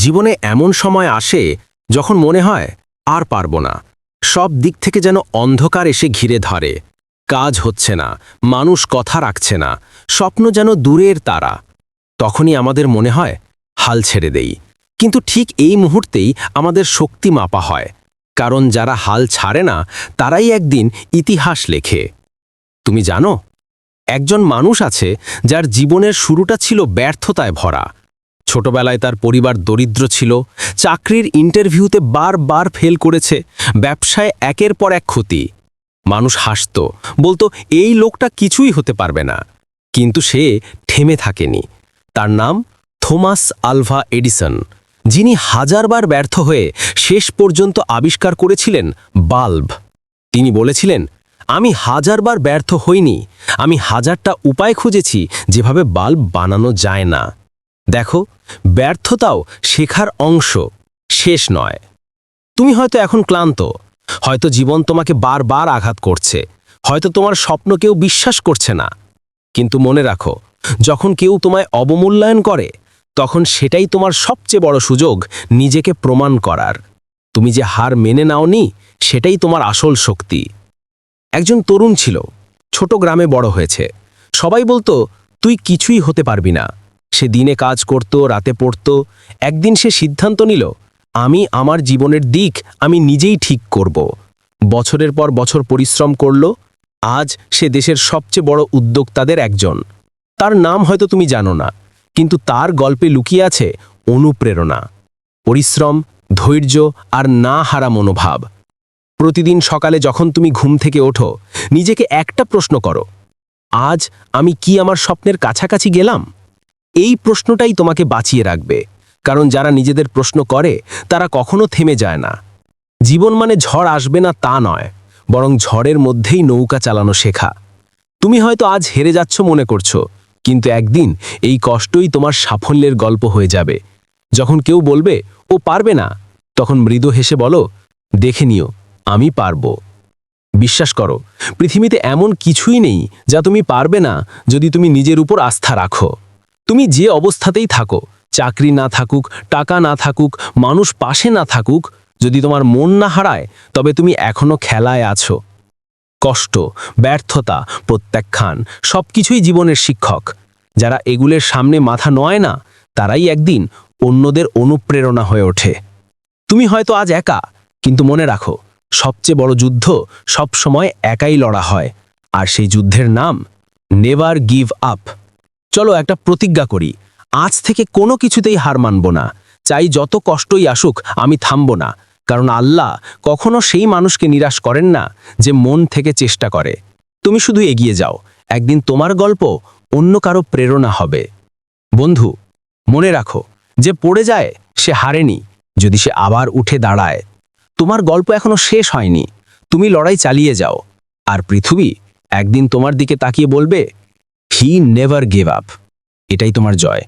জীবনে এমন সময় আসে যখন মনে হয় আর পারব না, সব দিক থেকে যেন অন্ধকার এসে ঘিরে ধরে। কাজ হচ্ছে না, মানুষ কথা রাখছে না, স্বপ্ন যেন দূরের তারা। তখনই আমাদের মনে হয় হাল ছেড়ে দেই। কিন্তু ঠিক এই মুহূর্তেই আমাদের শক্তি মাপা হয়, কারণ যারা হাল ছাড়ে না তারাই একদিন ইতিহাস লেখে। তুমি জানো, একজন মানুষ আছে যার জীবনের শুরুটা ছিল ব্যর্থতায় ভরা। ছোটবেলায় তার পরিবার দরিদ্র ছিল, চাকরির ইন্টারভিউতে বারবার ফেল করেছে, ব্যবসায় একের পর এক ক্ষতি। মানুষ হাসত, বলতো এই লোকটা কিছুই হতে পারবে না। কিন্তু সে থেমে থাকেনি। তার নাম থমাস আলভা এডিসন, যিনি হাজারবার ব্যর্থ হয়ে শেষ পর্যন্ত আবিষ্কার করেছিলেন বাল্ব। তিনি বলেছিলেন, আমি হাজারবার ব্যর্থ হইনি, আমি হাজারটা উপায় খুঁজেছি যেভাবে বাল্ব বানানো যায় না। দেখো, ব্যর্থতাও শেখার অংশ, শেষ নয়। তুমি হয়তো এখন ক্লান্ত, হয়তো জীবন তোমাকে বারবার আঘাত করছে, হয়তো তোমার স্বপ্ন কেউ বিশ্বাস করছে না। কিন্তু মনে রাখো, যখন কেউ তোমায় অবমূল্যায়ন করে, তখন সেটাই তোমার সবচেয়ে বড় সুযোগ নিজেকে প্রমাণ করার। তুমি যে হার মেনে নাওনি, সেটাই তোমার আসল শক্তি। একজন তরুণ ছিল, ছোট গ্রামে বড় হয়েছে। সবাই বলতো তুই কিছুই হতে পারবি না। সে দিনে কাজ করত, রাতে পড়ত। একদিন সে সিদ্ধান্ত নিল, আমি আমার জীবনের দিক আমি নিজেই ঠিক করব। বছরের পর বছর পরিশ্রম করল। আজ সে দেশের সবচেয়ে বড় উদ্যোক্তাদের একজন। তার নাম হয়তো তুমি জানো না, কিন্তু তার গল্পে লুকিয়ে আছে অনুপ্রেরণা, পরিশ্রম, ধৈর্য আর না হারা মনোভাব। প্রতিদিন সকালে যখন তুমি ঘুম থেকে ওঠো, নিজেকে একটা প্রশ্ন করো, আজ আমি কি আমার স্বপ্নের কাছাকাছি গেলাম? এই প্রশ্নটাই তোমাকে বাঁচিয়ে রাখবে, কারণ যারা নিজেদের প্রশ্ন করে তারা কখনো থেমে যায় না। জীবন মানে ঝড় আসবে না তা নয়, বরং ঝড়ের মধ্যেই নৌকা চালানো শেখা। তুমি হয়তো আজ হেরে যাচ্ছ মনে করছো, কিন্তু একদিন এই কষ্টই তোমার সাফল্যের গল্প হয়ে যাবে। যখন কেউ বলবে ও পারবে না, তখন মৃদু হেসে বলো, দেখে নিও, আমি পারবো। বিশ্বাস করো, পৃথিবীতে এমন কিছুই নেই যা তুমি পারবে না যদি তুমি নিজের উপর আস্থা রাখো। তুমি যে অবস্থাতেই থাকো, চাকরি না থাকুক, টাকা না থাকুক, মানুষ পাশে না থাকুক, যদি তোমার মন না হারায়, তবে তুমি এখনো খেলায় আছো। কষ্ট, ব্যর্থতা, প্রত্যাখ্যান সবকিছুই জীবনের শিক্ষক। যারা এগুলোর সামনে মাথা নয় না, তারাই একদিন অন্যদের অনুপ্রেরণা হয়ে ওঠে। তুমি হয়তো আজ একা, কিন্তু মনে রাখো, সবচেয়ে বড় যুদ্ধ সবসময় একাই লড়া হয়, আর সেই যুদ্ধের নাম নেভার গিভ আপ। চলো একটা প্রতিজ্ঞা করি, আজ থেকে কোনো কিছুতেই হার মানব না। চাই যত কষ্টই আসুক, আমি থামব না, কারণ আল্লাহ কখনো সেই মানুষকে নিরাশ করেন না যে মন থেকে চেষ্টা করে। তুমি শুধু এগিয়ে যাও, একদিন তোমার গল্প অন্য কারো প্রেরণা হবে। বন্ধু, মনে রাখো, যে পড়ে যায় সে হারেনি, যদি সে আবার উঠে দাঁড়ায়। তোমার গল্প এখনো শেষ হয়নি, তুমি লড়াই চালিয়ে যাও, আর পৃথিবী একদিন তোমার দিকে তাকিয়ে বলবে, হি নেভার গেভ আপ। এটাই তোমার জয়।